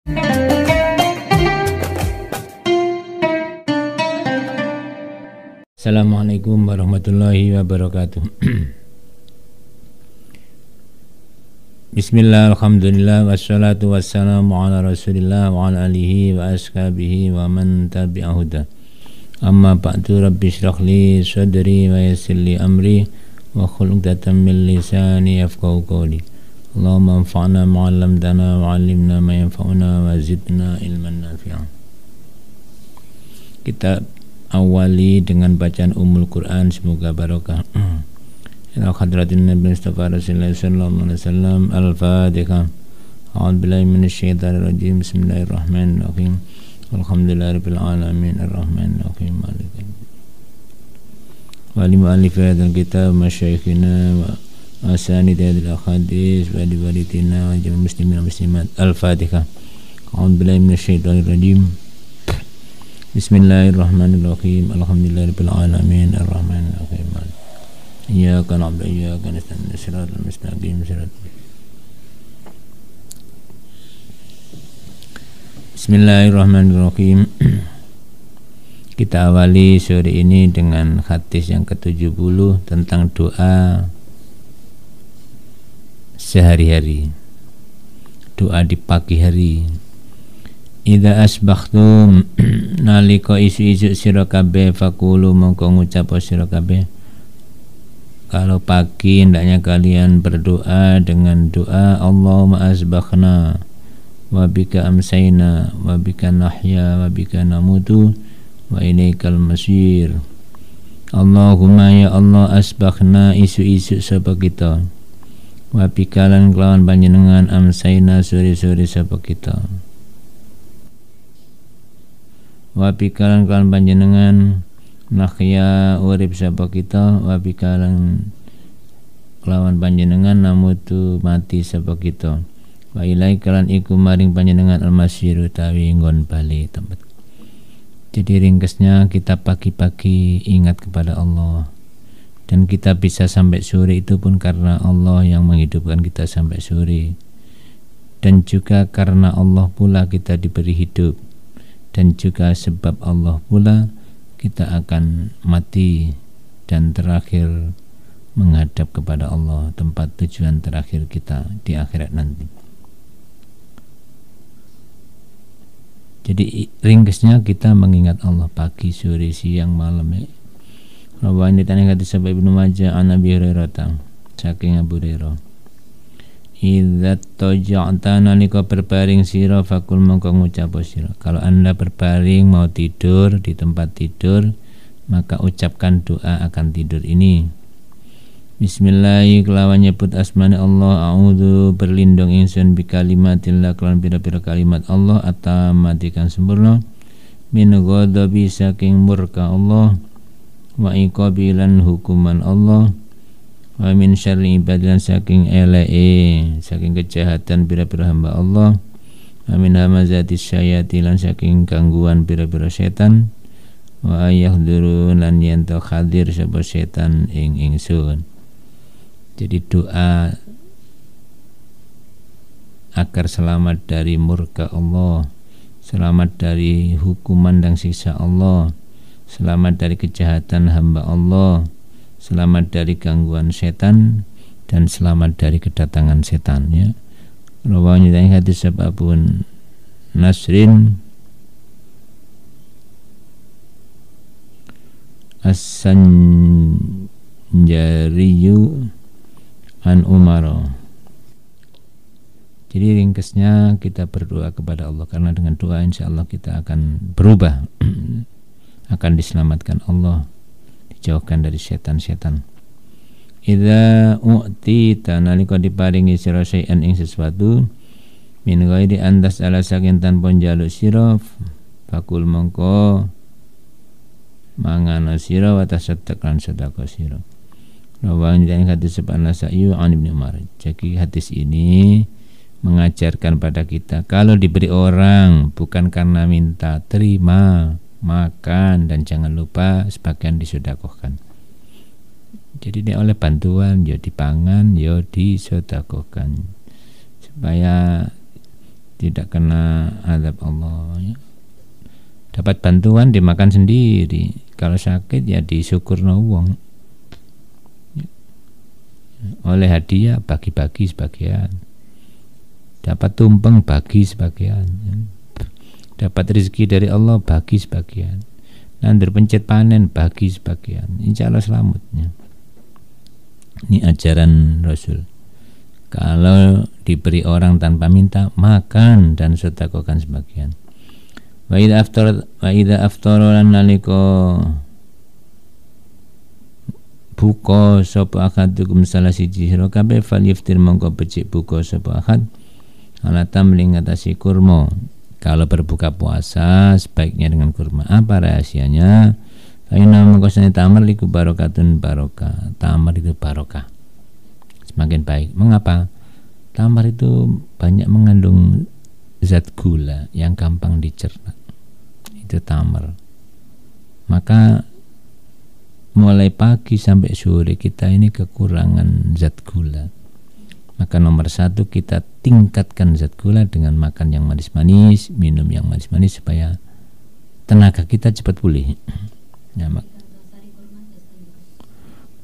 Assalamualaikum warahmatullahi wabarakatuh. Bismillah, alhamdulillah, wassalatu wassalamu ala rasulillah wa ala alihi wa ashabihi wa man tabi'ahuda. Amma ba'du, rabbi syrah li sadri wa yassir li amri wa khul 'uqdatam min lisani yafqahu qawli. Allahumma anfa'na ma 'allamtana wa 'allimna ma yanfa'una wa zidna ilman nafi'an. Kita awali dengan bacaan Ummul Quran, semoga barokah. Ila hadratin Nabi Mustafa Rasulullah sallallahu alaihi wasallam. Al-Fatihah. A'udzu billahi minasyaitonir rajim. Bismillahirrahmanirrahim. Alhamdulillahirabbil alamin arrahmanir rahim maliki yaumiddin. Wa li mu'allif hadzal kitab masyayikhina wa asanid hadzal hadis wa li walidina wa jami'il muslimin wal muslimat. Al-Fatihah. A'udzu billahi minasyaitonir rajim. Bismillahirrahmanirrahim. Alhamdulillahirabbil alamin arrahmanir rahim. Iyyaka na'budu wa iyyaka nasta'in. Shiratal mustaqim. Bismillahirrahmanirrahim. Kita awali sore ini dengan hadis yang ke-70 tentang doa sehari-hari. Doa di pagi hari. Idza asbakhtum, nalika isu-isu sira kabeh, faqulu mongko ngucap sira kabeh. Kalau pagi hendaknya kalian berdoa dengan doa Allahumma asbakhna wa bika amsayna wa bika nahya wa bika namutu wa ilaikal masir. Allahumma ya Allah, asbakhna isu-isu sapa kita, wa bika lan kelawan panjenengan amsayna sore-sore sapa kita, wa bikalan kalan panjenengan nahya urip sapa kita, wa bikalan kelawan panjenengan namutu mati sapa kita, wa ilai kalan iku maring panjenengan al-masyir utawi nggon bali tempat. Jadi ringkesnya, kita pagi-pagi ingat kepada Allah, dan kita bisa sampai sore itu pun karena Allah yang menghidupkan kita sampai sore, dan juga karena Allah pula kita diberi hidup, dan juga sebab Allah pula kita akan mati dan terakhir menghadap kepada Allah, tempat tujuan terakhir kita di akhirat nanti. Jadi ringkesnya, kita mengingat Allah pagi, sore, siang, malam ya. Rawain ditanya hadis sahabat Ibnu Majah an Abi Hurairah, saking Abu Hurairah, idza taja'ta nalika berbaring sira fakul mongko ngucap sira. Kalau Anda berbaring mau tidur di tempat tidur, maka ucapkan doa akan tidur ini. Bismillahirrahmanirrahim, kelawan nyebut asmane Allah. A'udzu, berlindung ingsun bi kalimatillah, kelawan pira-pira kalimat Allah atamatikan sempurna, min ghadabi saking murka Allah, wa iqabilan hukuman Allah, wa min syarri ibadilan saking eleke, saking kejahatan pira-pira hamba Allah, wa min hamazati syayatin saking gangguan pira-pira setan, wa yahdurun lan yen to hadir sapa setan ing ingsun. Jadi doa agar selamat dari murka Allah, selamat dari hukuman dan siksa Allah, selamat dari kejahatan hamba Allah, selamat dari gangguan setan, dan selamat dari kedatangan setan ya. Rawahnya dari hadis sababun Nasrin As-Sanjariyu an Umaro. Jadi ringkesnya, kita berdoa kepada Allah, karena dengan doa insya Allah kita akan berubah akan diselamatkan Allah, dijauhkan dari setan-setan. Idza u'tita, nalika diparingi sira syai'an ing sesuatu, min ghairi andas ala saking tanpa njaluk sira, fakul mongko mangana sira wa tasaddaq lan sedekah sira. Rawahan dan hadis sepan Nasa'i an Ibnu Umar. Jadi hadis ini mengajarkan pada kita, kalau diberi orang bukan karena minta, terima, makan, dan jangan lupa sebagian disedekahkan. Jadi ini oleh bantuan, ya dipangan, ya disedekahkan, supaya tidak kena azab Allah ya. Dapat bantuan dimakan sendiri, kalau sakit ya disyukurno wong. Oleh hadiah bagi-bagi sebagian, dapat tumpeng bagi sebagian, dapat rezeki dari Allah bagi sebagian, nandur pencet panen bagi sebagian, insya Allah selamatnya. Ini ajaran Rasul. Kalau diberi orang tanpa minta, makan dan sedekahkan sebagian. Wa idza aftara nalika buka sapa akadukum salah siji sira kabeh fal yaftir mongko becik buka sapa akad ala tamling ngatasi kurma. Kalau berbuka puasa sebaiknya dengan kurma. Apa rahasianya? Fa inna mengkosane tamar liku barokatun barokah. Tamar itu barokah, semakin baik. Mengapa? Tamar itu banyak mengandung zat gula yang gampang dicerna. Itu tamar. Maka mulai pagi sampai sore kita ini kekurangan zat gula. Maka nomor satu kita tingkatkan zat gula dengan makan yang manis-manis, minum yang manis-manis supaya tenaga kita cepat pulih. Ya,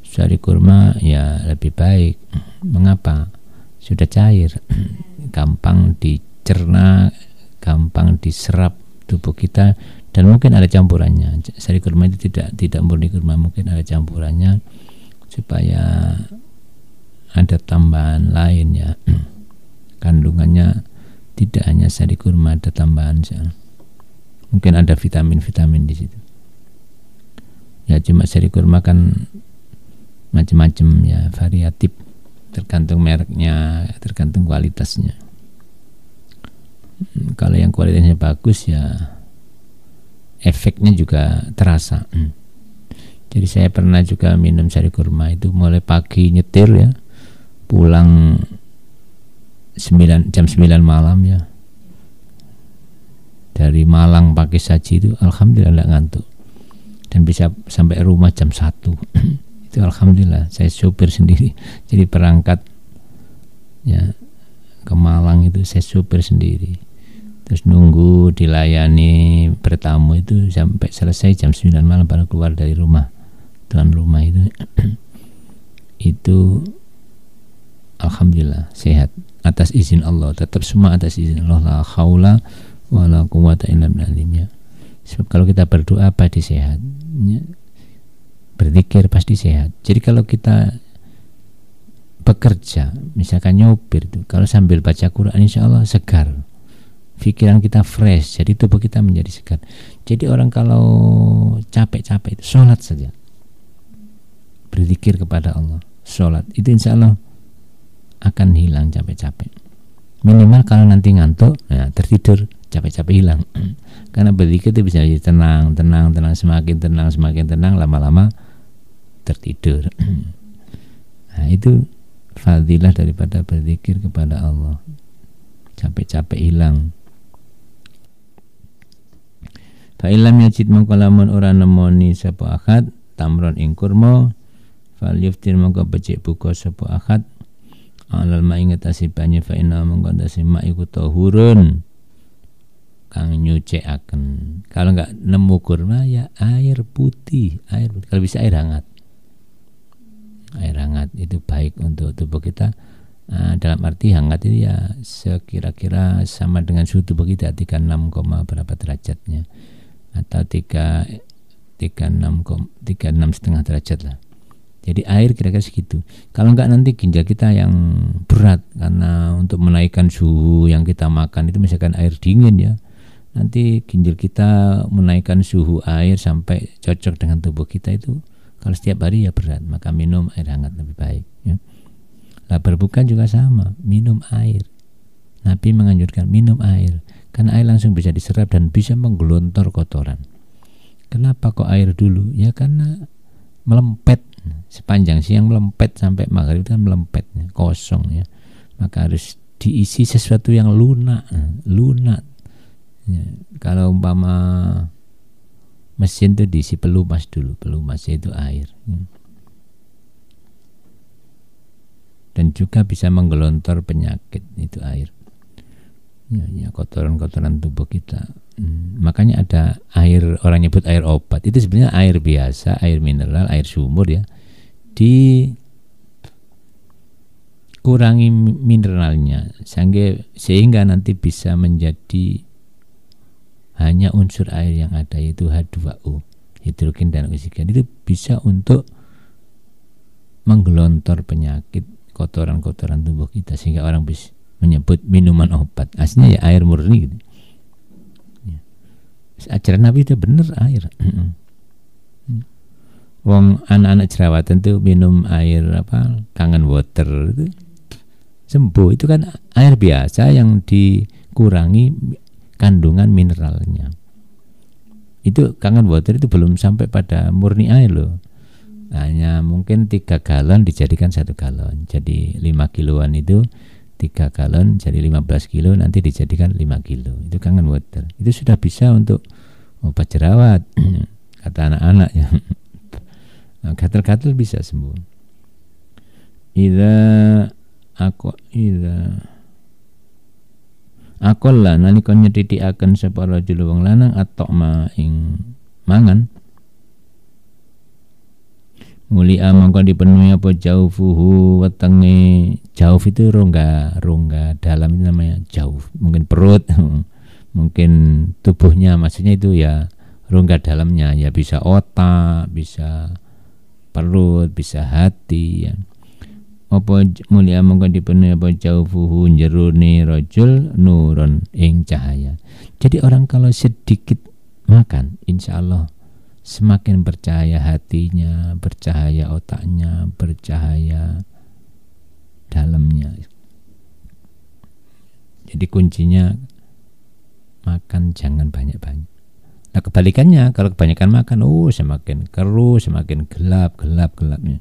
sari kurma ya lebih baik. Mengapa? Sudah cair, gampang dicerna, gampang diserap tubuh kita. Dan mungkin ada campurannya. Sari kurma itu tidak murni kurma, mungkin ada campurannya supaya ada tambahan lain ya. Kandungannya tidak hanya sari kurma, ada tambahan ya. Mungkin ada vitamin-vitamin di situ. Ya cuma sari kurma kan macam-macam ya, variatif, tergantung mereknya, tergantung kualitasnya. Kalau yang kualitasnya bagus ya efeknya juga terasa. Jadi saya pernah juga minum sari kurma itu mulai pagi nyetir ya, pulang jam 9 malam ya. Dari Malang pakai saji itu alhamdulillah enggak ngantuk. Dan bisa sampai rumah jam 1. Itu alhamdulillah, saya sopir sendiri. Jadi berangkat ya ke Malang itu saya sopir sendiri. Terus nunggu dilayani bertamu itu sampai selesai jam 9 malam baru keluar dari rumah. Tuan rumah itu itu alhamdulillah sehat atas izin Allah. Tetap semua atas izin Allah. La haula wala quwwata illa billah. Sebab kalau kita berdoa pasti sehat ya. Berzikir pasti sehat. Jadi kalau kita bekerja misalkan nyopir itu, kalau sambil baca Quran insya Allah segar, pikiran kita fresh, jadi tubuh kita menjadi segar. Jadi orang kalau capek-capek itu sholat saja, berzikir kepada Allah, sholat itu insya Allah akan hilang capek-capek. Minimal kalau nanti ngantuk, nah tertidur, capek-capek hilang. Karena berzikir itu bisa jadi tenang, semakin tenang, lama-lama tertidur. Nah itu fadilah daripada berzikir kepada Allah, capek-capek hilang. Fa illam yajid mongko lamun ora nemoni sapa akad tamron ing kurma fal yuftir mongko becik buka sapa akad alal ma ing atase banyu fa inna mongko atase ma iku tahurun kang nyucikaken. Kalau enggak nemu kurma ya air putih. Kalau bisa air hangat. Air hangat itu baik untuk tubuh kita. Dalam arti hangat itu ya sekira-kira sama dengan suhu tubuh kita 36, berapa derajatnya, atau 36,5 derajat lah. Jadi air kira-kira segitu. Kalau enggak nanti ginjal kita yang berat karena untuk menaikkan suhu yang kita makan itu misalkan air dingin ya, nanti ginjal kita menaikkan suhu air sampai cocok dengan tubuh kita itu. Kalau setiap hari ya berat, maka minum air hangat lebih baik ya. Lah berbuka juga sama, minum air. Nabi menganjurkan minum air karena air langsung bisa diserap dan bisa menggelontor kotoran. Kenapa kok air dulu? Ya karena melempet sepanjang siang, melempet sampai maghrib kan melempetnya kosong ya. Maka harus diisi sesuatu yang lunak ya. Kalau umpama mesin itu diisi pelumas dulu, pelumasnya itu air ya. Dan juga bisa menggelontor penyakit itu air. ya kotoran-kotoran tubuh kita. Makanya ada air, orang nyebut air obat, itu sebenarnya air biasa, air mineral, air sumur ya, dikurangi mineralnya sehingga nanti bisa menjadi hanya unsur air yang ada, yaitu H2O, hidrogen dan oksigen. Itu bisa untuk menggelontor penyakit kotoran-kotoran tubuh kita, sehingga orang bisa menyebut minuman obat. Aslinya ya air murni gitu. Ajaran Nabi itu benar air. Wong anak-anak jerawatan tuh minum air apa, Kangen water itu sembuh. Itu kan air biasa yang dikurangi kandungan mineralnya. Itu Kangen water itu belum sampai pada murni air loh. Hanya mungkin 3 galon dijadikan 1 galon. Jadi 5 kiloan itu 3 galon jadi 15 kilo, nanti dijadikan 5 kilo. Itu Kangen water. Itu sudah bisa untuk obat jerawat, kata anak-anak ya. Nah, gatal-gatal bisa sembuh. Idza akolla nalika nyethithikaken sapa rajul wong lanang atoma ing mangan, mulia mangko dipenuhi apa jaufuhu wetenge. Jauf itu rongga dalam, itu namanya jauf. Mungkin perut, mungkin tubuhnya, maksudnya itu ya rongga dalamnya, ya bisa otak, bisa perut, bisa hati ya. Apa mulia mangko dipenuhi apa jaufuhu jerone rajul nurun ing cahaya. Jadi orang kalau sedikit makan, insya Allah semakin bercahaya hatinya, bercahaya otaknya, bercahaya dalamnya. Jadi kuncinya makan jangan banyak-banyak. Nah kebalikannya, kalau kebanyakan makan, semakin keruh, semakin gelapnya.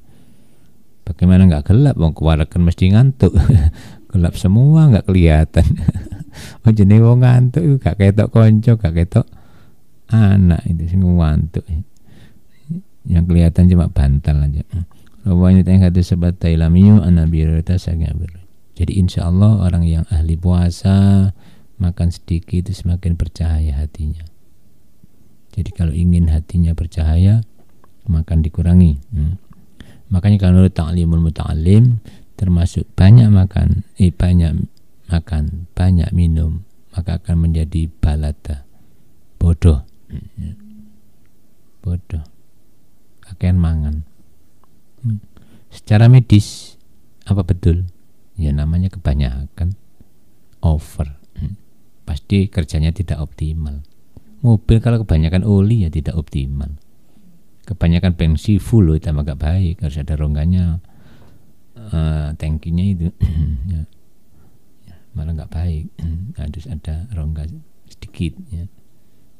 Bagaimana nggak gelap? Wong kewarakan mesti ngantuk. Gelap semua, nggak kelihatan. Jenenge wong ngantuk itu gak ketok konco, gak ketok anak, itu sing ngantuk. Yang kelihatan cuma bantal aja. Rawanya tengah hati sebat tailamiyu anabirata sagabir. Jadi insya Allah orang yang ahli puasa makan sedikit itu semakin bercahaya hatinya. Jadi kalau ingin hatinya bercahaya, makan dikurangi. Makanya kalau ta'limul muta'alim termasuk banyak makan, banyak minum, maka akan menjadi balada, bodoh. Bodoh. Kakean mangan. Secara medis apa betul? Ya namanya kebanyakan, over. Pasti kerjanya tidak optimal. Mobil kalau kebanyakan oli ya tidak optimal. Kebanyakan bensin full itu agak baik, harus ada rongganya, tangkinya itu ya, malah nggak baik. Harus ada rongga sedikit ya.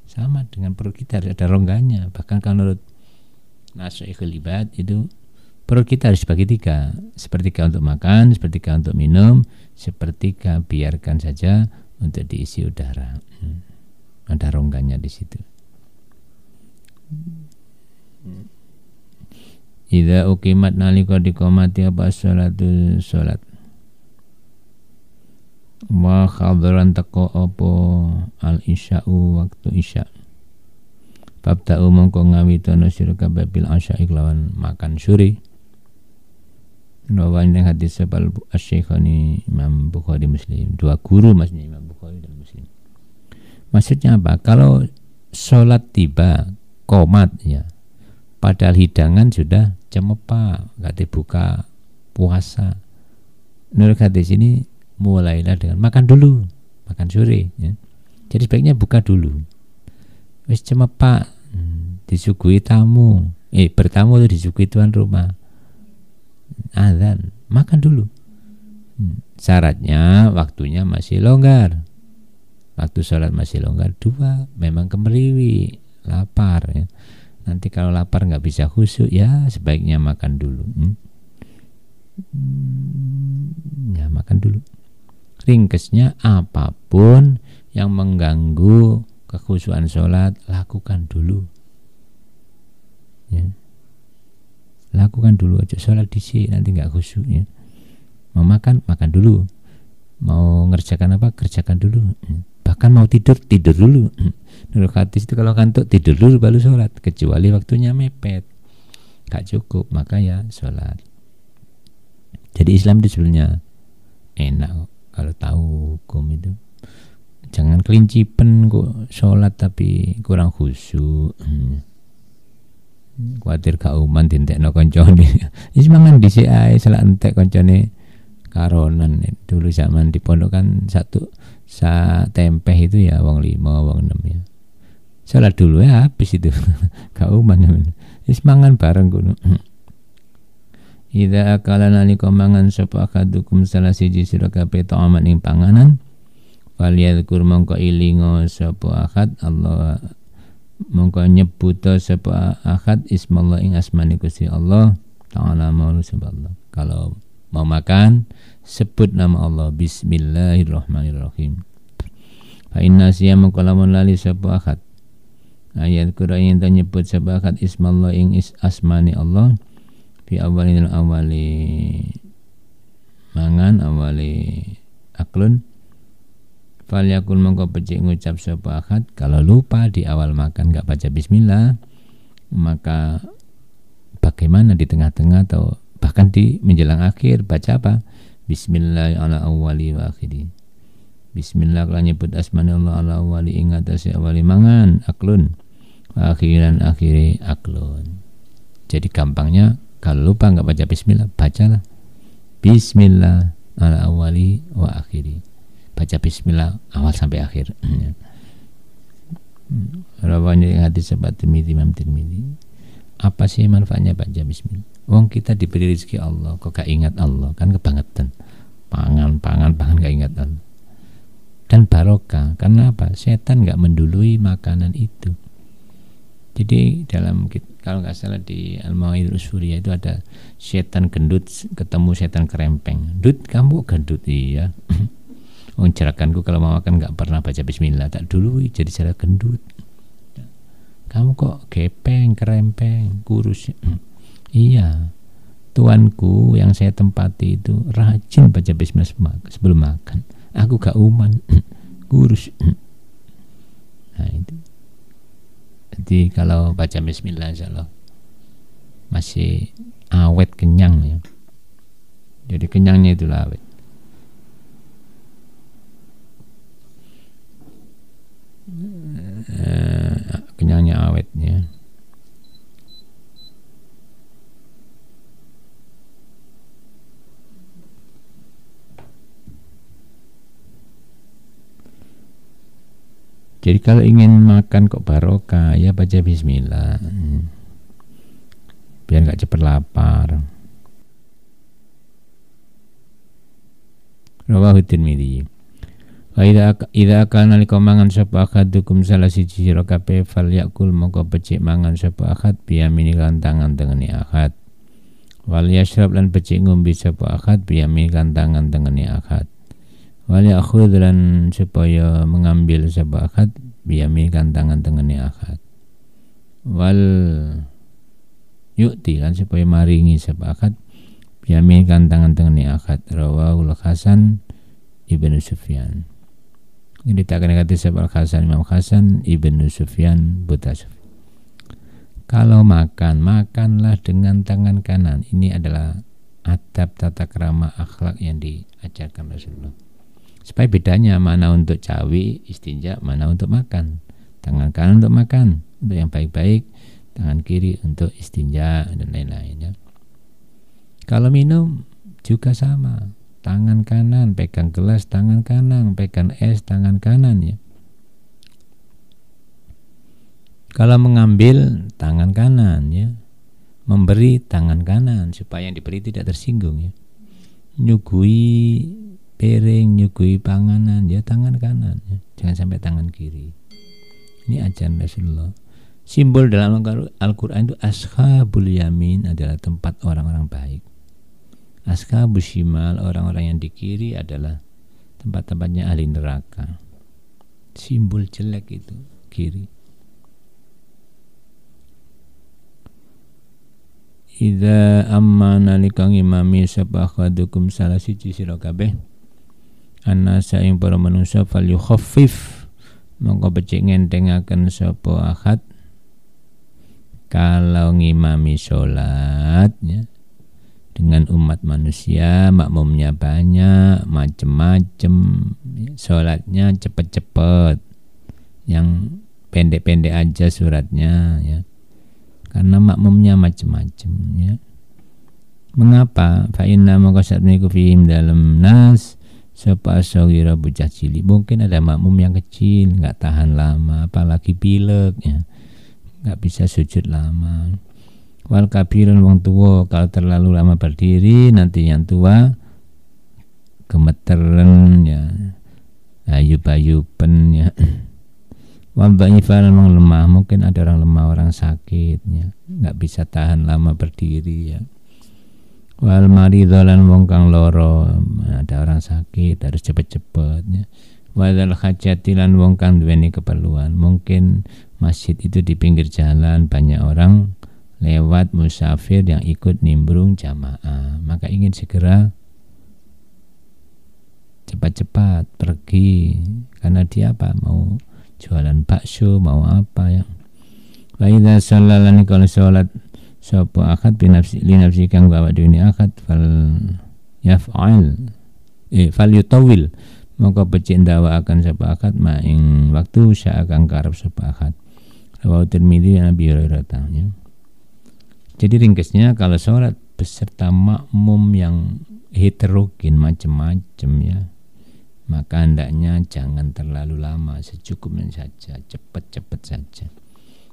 Sama dengan perut kita, harus ada rongganya. Bahkan kalau menurut Nasihatul Ibad itu perut kita harus bagi 3, sepertiga untuk makan, sepertiga untuk minum, sepertiga biarkan saja untuk diisi udara. Ada rongganya di situ. Idza uqimat nalika diqomati apa sholatul sholat, wa khadran teko apa al isya'u waktu isya, fabda'u mongko ngawitono sira kabeh bil asya'i lawan makan suri. Rawan yang hadis sebal Asy-Syekhani Imam Bukhari Muslim, 2 guru maksudnya Imam Bukhari dan Muslim. Maksudnya apa? Kalau sholat tiba qomat ya, padahal hidangan sudah cemepa, gak dibuka puasa. Menurut hadis ini mulailah dengan makan dulu, makan sore ya. Jadi sebaiknya buka dulu. Wis cemepa, disuguhi tamu, bertamu itu disuguhi tuan rumah, azan, makan dulu. Syaratnya waktunya masih longgar. Waktu sholat masih longgar. 2, memang kemeriwi, lapar ya. Nanti kalau lapar nggak bisa khusyuk ya sebaiknya makan dulu. Ya makan dulu. Ringkesnya apapun yang mengganggu kekhusyuan sholat lakukan dulu. Ya. Lakukan dulu aja, sholat disi nanti nggak khusyuk ya. Mau makan dulu. Mau ngerjakan apa, kerjakan dulu. Bahkan mau tidur dulu. Menurut hadis itu kalau kantuk tidur dulu baru sholat, kecuali waktunya mepet, gak cukup, maka ya sholat. Jadi Islam itu sebenarnya enak kalau tahu hukum itu. Jangan kelincipen kok sholat tapi kurang khusyuk. Kuatir gak uman dintekno koncone. Wis mangan dhisik ae selak entek koncone karonan. Dulu zaman di pondok kan satu tempeh itu ya wong 5 wong 6 ya. Sholat dulu ya habis itu. Gak uman. Wis mangan bareng kuno. Idza akala nalika mangan sapa akadukum salah siji sira kabeh ta'aman ing panganan falyadhkur mongko ilinga sapa akad Allah, mongko nyebuta sapa akad ismallah ing asmane Gusti Allah ta'ala maulu subhanallah. Kalau mau makan sebut nama Allah, bismillahirrahmanirrahim. Fa inna siyama kalamun lali sapa akad ayat Qur'an yang nyebut sapa akad ismallah ing asmane Allah fi awalil awali mangan awali aklun falyakul mongko becik ngucap sapa akad. Kalau lupa di awal makan gak baca bismillah, maka bagaimana di tengah-tengah atau bahkan di menjelang akhir baca apa? Bismillah ala awali wa akhiri. Bismillah kalau nyebut asmani Allah ala awali ing atase awali mangan aklun wa akhiran akhiri aklun. Jadi gampangnya kalau lupa nggak baca bismillah, bacalah bismillah ala awali wa akhiri. Baca bismillah awal sampai akhir. Rawani hadis sahabat Tirmidzi, Imam Tirmidzi. Apa sih manfaatnya baca bismillah? Wong kita diberi rezeki Allah, kok gak ingat Allah, kan kebangetan. Pangan gak ingat Allah. Dan barokah, karena apa? Setan gak mendului makanan itu. Jadi dalam, kalau nggak salah di Al-Mawa'idul Surya itu ada setan gendut ketemu setan kerempeng. Dut, kamu gendut? Iya. Jerakanku kalau mau makan nggak pernah baca bismillah, tak dulu jadi cara gendut. Kamu kok gepeng, kerempeng, kurus? Iya, tuanku yang saya tempati itu rajin baca bismillah sebelum makan. Aku gak uman, kurus. Nah itu. Jadi kalau baca bismillah insyaallah masih awet, kenyang ya. Jadi kenyangnya itulah awet. Kenyangnya awetnya. Jadi kalau ingin makan kok barokah, ya baca bismillah. Biar gak cepat lapar. Rawahu Tirmidzi. Wa idza akala nalika mangan sapa akadukum salah siji sira kabeh falyakul mongko becik mangan sapa akad biyamini kan tangan tengene akad. Wal yashrab lan becik ngombe sapa akad biyamini kan tangan tengene akad. Wal ya'khudh lan supaya mengambil sapa akad biyamini kan tangan tengene akad. Wal yu'ti lan supaya maringi sapa akad biyamini kan tangan tengene akad. Rawahul Hasan Ibnu Sufyan. Ini dikatakan kata Syekh Hasan Imam Hasan Ibnu Sufyan Butasuf. Kalau makan, makanlah dengan tangan kanan. Ini adalah adab tata krama akhlak yang diajarkan Rasulullah. Supaya bedanya mana untuk cawi istinja, mana untuk makan. Tangan kanan untuk makan, untuk yang baik-baik, tangan kiri untuk istinja dan lain-lainnya. Kalau minum juga sama. Tangan kanan pegang gelas, tangan kanan pegang es, tangan kanan ya. Kalau mengambil tangan kanan ya, memberi tangan kanan supaya yang diberi tidak tersinggung ya. Nyugui piring, nyugui panganan ya tangan kanan ya. Jangan sampai tangan kiri. Ini ajaran Rasulullah. Simbol dalam Al-Quran itu ashabul yamin adalah tempat orang-orang baik. Ashabus shimal, orang-orang yang di kiri adalah tempat-tempatnya ahli neraka. Simbol jelek itu kiri. Idza amma nalikang imami sapa akhadukum salah siji sira kabeh anasa ing para manungsa falyukhaffif mongko becik ngentengaken sapa ahad kalau ngimami sholat ya, dengan umat manusia makmumnya banyak macem-macem ya, sholatnya cepet-cepet yang pendek-pendek aja suratnya ya, karena makmumnya macem-macem ya. Mengapa? Fa inna maka satniku fihim dalam nas sapa asagira bocah cilik, mungkin ada makmum yang kecil nggak tahan lama, apalagi pilek ya, nggak bisa sujud lama. Wal kabirun wong tua kalau terlalu lama berdiri nanti yang tua gemeteran ya, ayub-ayuben ya. Wal dhaifan wong lemah, mungkin ada orang lemah, orang sakit ya, nggak bisa tahan lama berdiri ya. Wal maridholan wong kang loro, ada orang sakit harus cepet-cepet ya. Wal hajatilan wong kang duweni keperluan, mungkin masjid itu di pinggir jalan banyak orang lewat musafir yang ikut nimbrung jamaah, maka ingin segera cepat-cepat pergi karena dia apa, mau jualan bakso mau apa ya. Wa idza sallalani kalau salat sapa akad binafsi li nafsi kang bawa dunia akad fal yaf'al fal yutawil maka becik ndawa akan sapa akad maing waktu sya kang karep sapa akad. Rawahu Tirmidzi an Abi Hurairah ya. Jadi ringkasnya kalau sholat beserta makmum yang heterogen macam-macam ya, maka hendaknya jangan terlalu lama, secukupnya saja, cepat-cepat saja.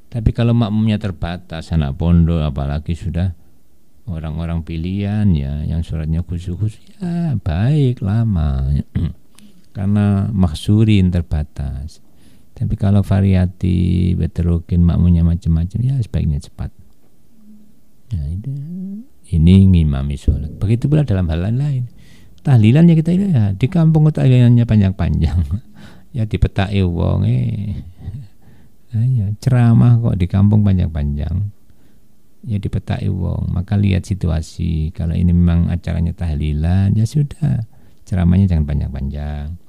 Tapi kalau makmumnya terbatas, anak pondok apalagi sudah orang-orang pilihan ya, yang sholatnya khusus-khusus ya baik lama ya. Karena makhsurin terbatas. Tapi kalau variatif, heterogen, makmumnya macam-macam ya sebaiknya cepat. Nah, ini ngimami sholat. Begitu pula dalam hal lain. Tahlilan ya kita lihat di kampung tahlilannya panjang-panjang. Ya dipetaki wong ya, ceramah kok di kampung panjang-panjang. Ya dipetaki wong. Maka lihat situasi. Kalau ini memang acaranya tahlilan ya sudah, ceramahnya jangan panjang-panjang.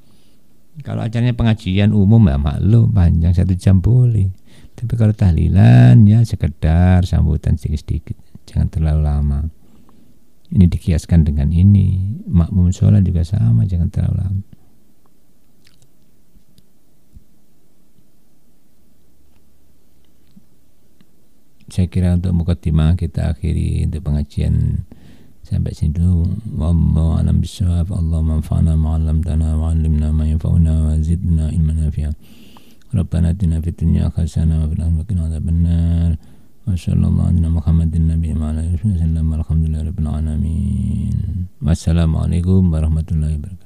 Kalau acaranya pengajian umum ya maklum panjang 1 jam boleh. Tapi kalau tahlilan ya sekedar sambutan sedikit-sedikit, jangan terlalu lama. Ini dikiaskan dengan ini, makmum sholat juga sama, jangan terlalu lama. Saya kira untuk mukaddimah kita akhiri untuk pengajian sampai sini dulu. Wallahu a'lam bishawab. Allahumma anfa'na ma 'allamtana wa 'allimna ma yanfa'una wa zidna ilman nafi'a. Rabbana atina fid dunya hasanah wa fil akhirati qina adzabannar. Wa sallallahu ala Muhammadin nabiyyi wa ala alihi wasallam. Alhamdulillahirabbil alamin. Wassalamualaikum warahmatullahi wabarakatuh.